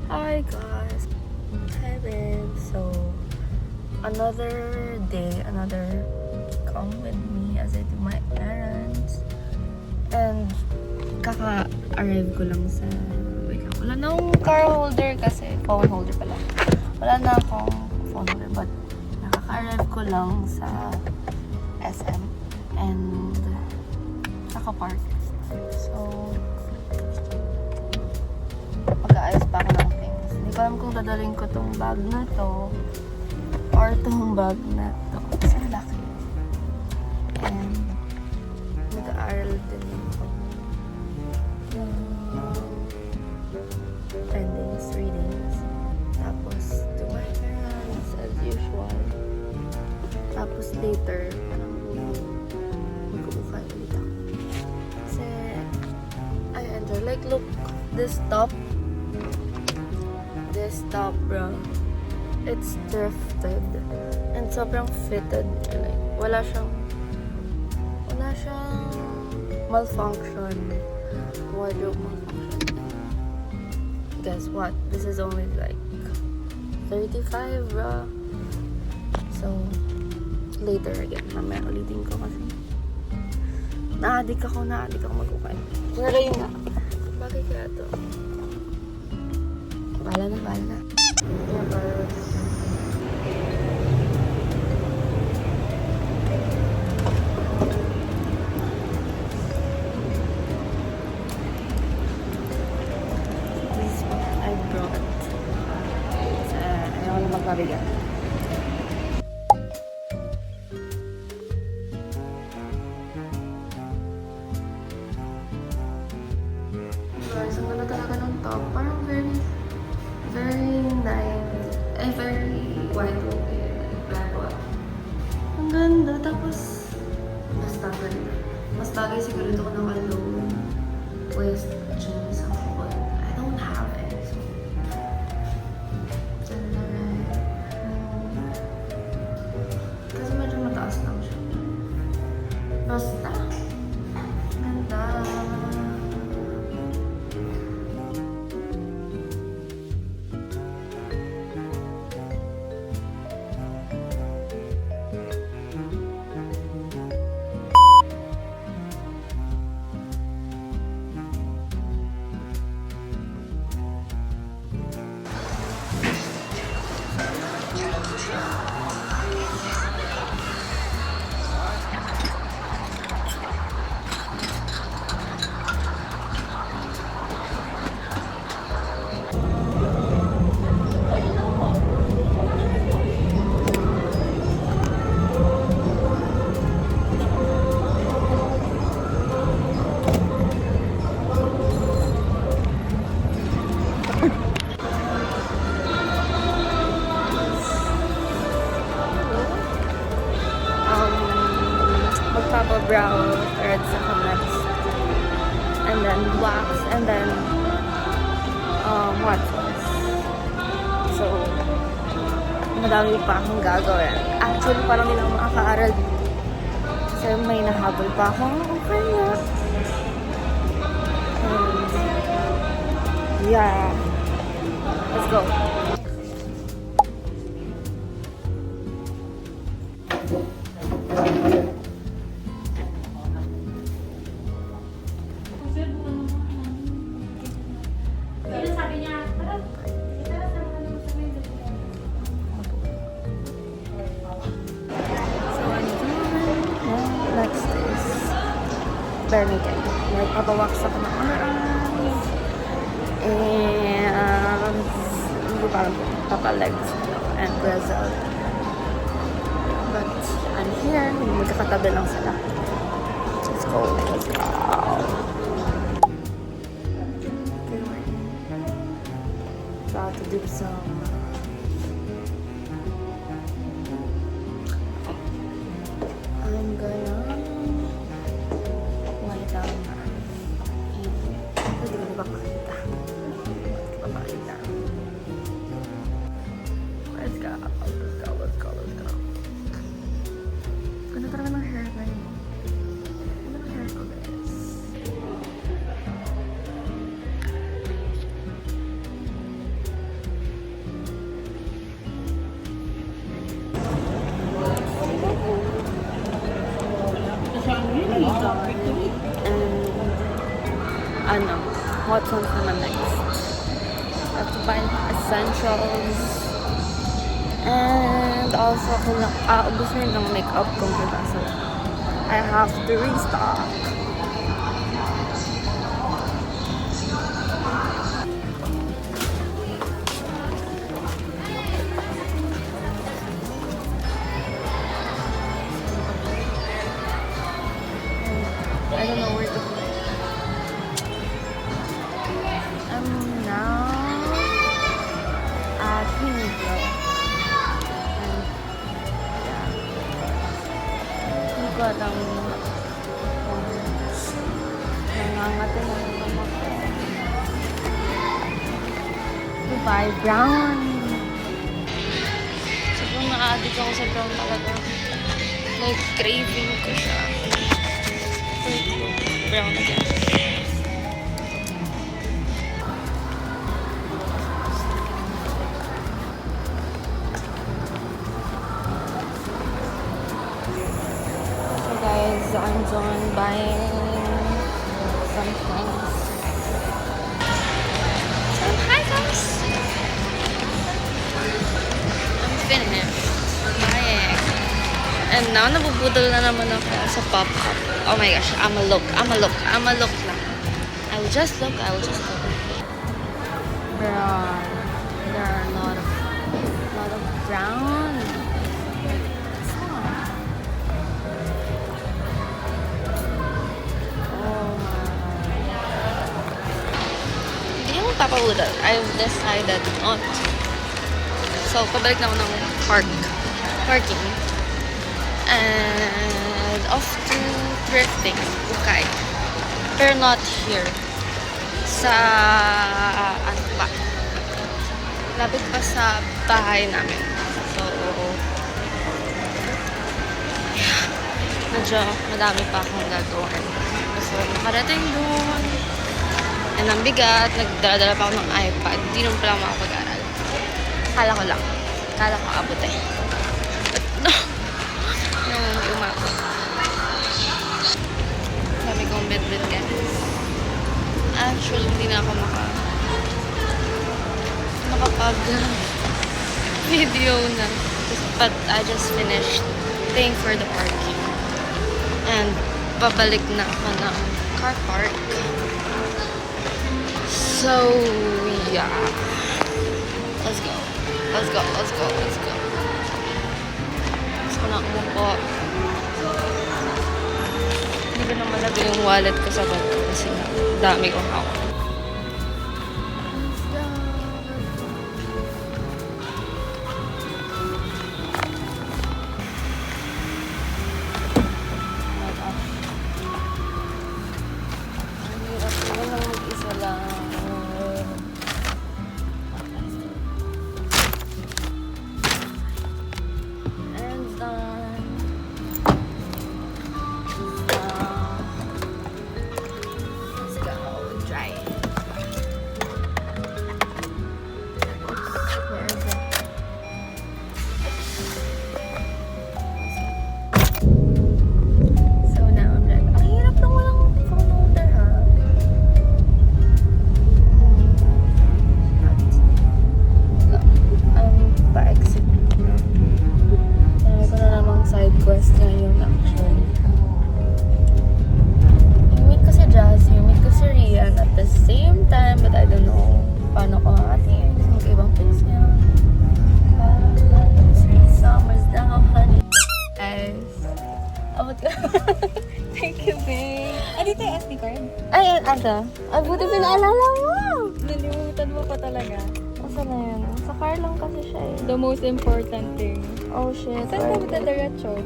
Hi guys. Hi babe. So, another day, come with me as I do my errands. And kaka-arrive ko lang sa... Wait lang. Wala na akong car holder kasi phone holder pala. Wala na akong phone holder but nakaka-arrive ko lang sa SM and naka-park. So, mag-aayos pa ako ng things. Hindi ko alam kung dadalhin ko tong bag na to or tong bag na to. Kasi laki. And mag-aaral din ako ng endings, readings. Tapos do my errands as usual. Tapos later, mag-uukay ulit ako. Kasi I enjoy. Like, look, this top, bro. It's thrifted. And sobrang fitted. Like, wala siyang malfunction. Wardrobe malfunction. Guess what? This is only like 35, bro. So, later again. Mamaya ulitin ko kasi na-addict ako mag-ukay. Pero yun nga. Bagay kaya to? Bahala na. This one I brought. Ayaw na magpabigat. Guys, ang ganda talaga ng top. Parang very nice. Very wide open. Pero, ang ganda. Tapos, mas bagay siguro ito ko ng low waist jeans ako. But I don't have it. So, kasi medyo mataas lang siya. Basta. Ganda. Magpapa-brow threads ako next. And then wax. And then waxes. So, madami pa akong gagawin. Actually, parang hindi lang makaka-aral dito. Kasi may nahabol pa akong kaya. And, yeah. Let's go. Next is bare naked. Nagpapawax ako ng underarms. And papa-legs and brazil. But I'm here. Magkakatabi lang sila. Let's go. About to do some I'm gonna lie down na. Hindi ko na papakita. Let's go. Ganda talaga ng hairline mo. Ganda ng hair ko, guys. And, hot sauce naman next. Have to buy essentials. And also, kung ubos na yung makeup ko, diba? So, I have to restock. I don't know where to go. I'm now at Uniqlo. And yeah. Hindi ko alam nangangati na yung mama ko. Dubai brown. Sobrang na-addict ako sa brown talaga. Like, craving ko siya. Brown again. So guys, I'm done buying some things. So hi guys! I'm finished buying. And now, nabubudol na naman ako sa pop-up. Oh my gosh, I'ma look lang. I will just look. Brown. There are a lot of brown. Oh my. Hindi ako papabudol. I've decided not to. So, pabalik na ako ng parking. And off to thrifting. Okay. Pero not here. Sa, ano ba? Lapit pa sa bahay namin. So, yeah. Medyo madami pa akong gagawin. So, nakarating doon. And ang bigat. Nagdala pa ako ng iPad. Hindi naman pala makapag-aral. Kala ko abot eh. But no. Hindi umabot. Sabi kong bit-bit guys. Actually, hindi na ako makapag-video na. But I just finished paying for the parking. And babalik na ako ng car park. So, yeah. Let's go. Gusto ko na umupo. Hindi ko na malagay yung wallet ko sa bag ko kasi dami kong hawak. Ang hirap ko lang mag-isa lang. Thank you, babe. Dito yung SD card. Ay, ano? Ay, buti pinaalala mo! Nalimutan mo pa talaga. Asan na yun? Sa car lang kasi siya eh. The most important thing. Oh shit. Saan ka magdadiretso?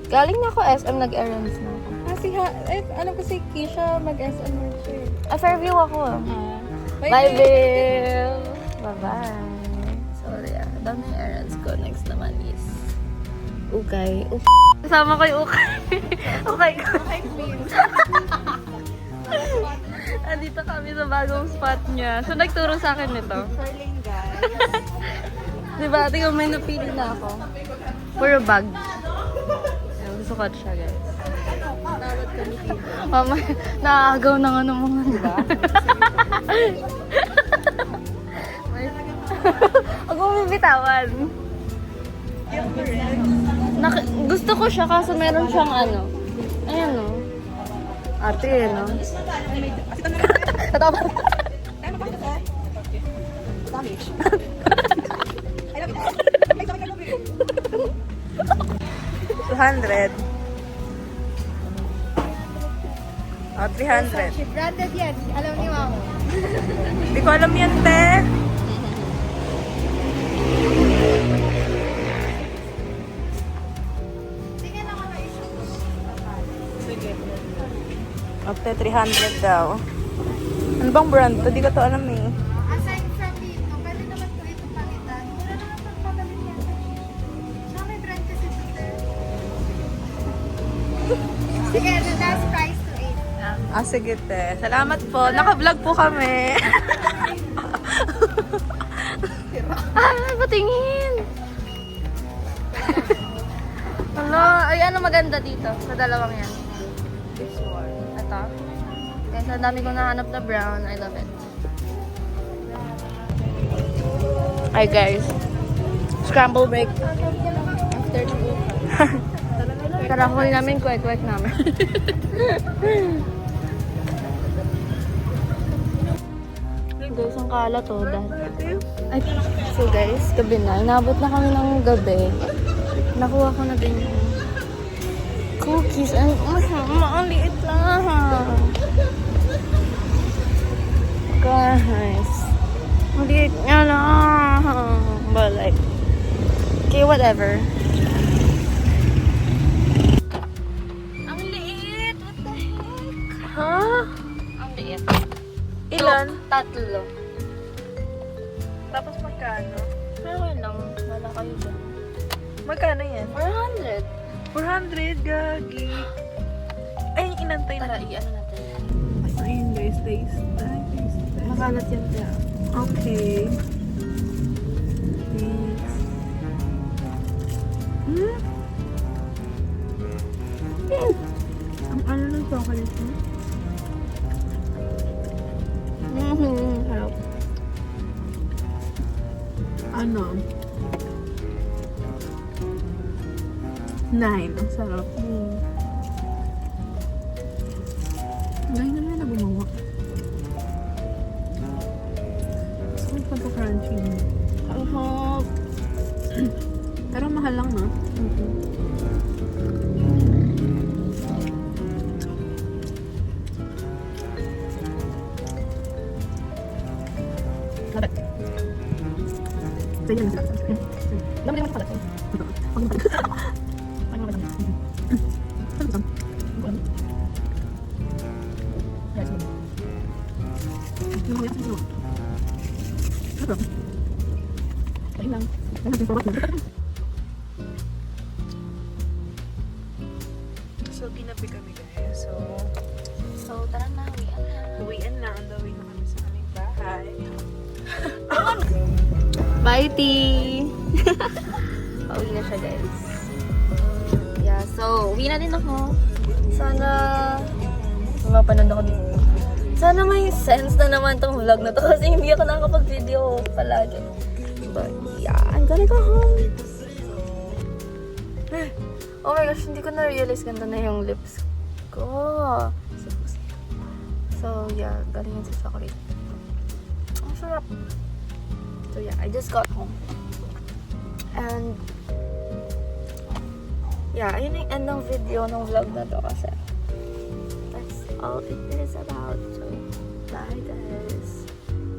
Galing na ako SM, nag-errands na ako. Ano ko si Keisha mag-SM March eh. Fairview ako. Bye, babe! Bye-bye. So, yeah. Dami yung errands ko. Next naman is Ukay. Kasama ko yung Ukay. Ukay ko. Okay, please. Andito kami sa bagong spot niya. So, nagturo sa akin nito. Curling, guys. Diba? Tingnan, may napili na ako. For a bag. Ayan, gusto ko siya, guys. Mama, naagaw na nga ng mga Diba? Huwag mo bibitawan. Gusto ko siya kaso meron siyang ano. Ayan o. Arte eh, no? Katawa. Damage. 200. Oh, 300. Branded yan. Alam ni Mama. Hindi ko alam yan, te. Tingnan ako na isang. Sige. Ate, 300 daw. Ano bang brand to? Di ko to alam eh. Aside from dito, pwede naman po ito palitan. Wala naman pagpagaling yan. Siya may brand kasi dito. Sige, the last price to 8. Ah, sige, te. Salamat po. Naka-vlog po kami. Patingin! Ano? Ay, ano maganda dito? Sa dalawang yan. This one. Ito. Kasi ang dami kong nahanap na brown. I love it. Hi guys. Scramble break. After school. Tara, huli namin kwek-kwek namin. Guys, ang kala to. Ay, so guys, gabi na. Inabot na kami ng gabi. Nakuha ko na din yung cookies. Ay, maliit lang. Guys. Maliit nga lang. But like, okay, whatever. Ang liit! What the heck? Huh? Ang liit. Ilan? Tatlo. Tapos magkano? Okay lang. Wala kayo dyan. Magkano yan? 400. 400, gagi. Ay, inantay Tara, na. i-ano natin. Ayun guys, taste. Makalat yan siya. Okay. Thanks. Ang ano ng chocolate mo? Harap. Ano? 9. Ang sarap. Ngayon na lang na bumawa. Gusto ko pagka-crunchy. Pero mahal lang, no? Dapat. Sige lang sila. Dami naman pala. So, ginabi kami guys. So, tara na. Uwian na. On the way na kami sa aming bahay. Bye, T! Pauwi na siya, guys. Yeah, so, uwi na din ako. Sana mapanood ako dito. Sana may sense na naman tong vlog na to kasi hindi ako nakakapag-video palagi. But, yeah, I'm gonna go home. Oh my gosh, hindi ko na-realize ganda na yung lips ko. So, yeah, galing yun sa chocolate. Ang sarap. So yeah, I just got home. And yeah, ayun yung end ng video ng vlog na to kasi that's all it is about. So, bye guys.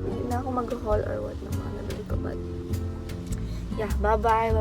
Hindi na ako mag-haul or what ng mga nabili ko, but yeah, bye-bye.